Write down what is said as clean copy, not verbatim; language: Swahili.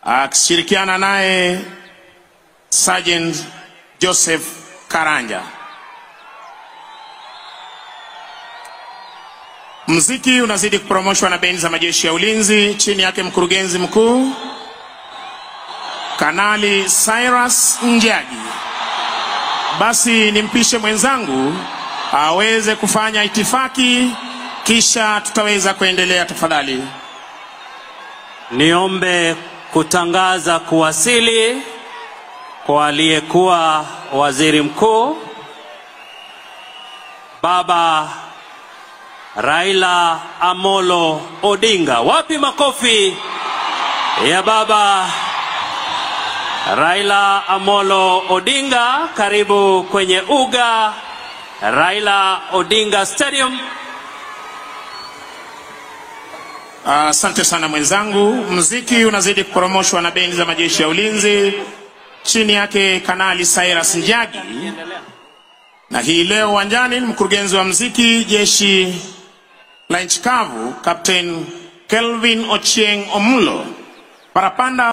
akishirikiana naye Sergeant Joseph Karanja. Muziki unazidi kupromoshwa na bendi za majeshi ya ulinzi, chini yake mkurugenzi mkuu Kanali Cyrus Njagi. Basi nimpishe mwenzangu aweze kufanya itifaki, kisha tutaweza kuendelea. Tafadhali niombe kutangaza kuwasili kwa aliyekuwa waziri mkuu Baba Raila Amolo Odinga. Wapi makofi ya Baba Raila Amolo Odinga? Karibu kwenye uga Raila Odinga Stadium. Asante sana mwenzangu. Muziki unazidi kupromoshwa na bendi za majeshi ya ulinzi, chini yake Kanali Cyrus Njagi. Na hii leo uwanjani ni mkurugenzi wa muziki jeshi la nchi kavu Captain Kelvin Ochieng Omulo. Parapanda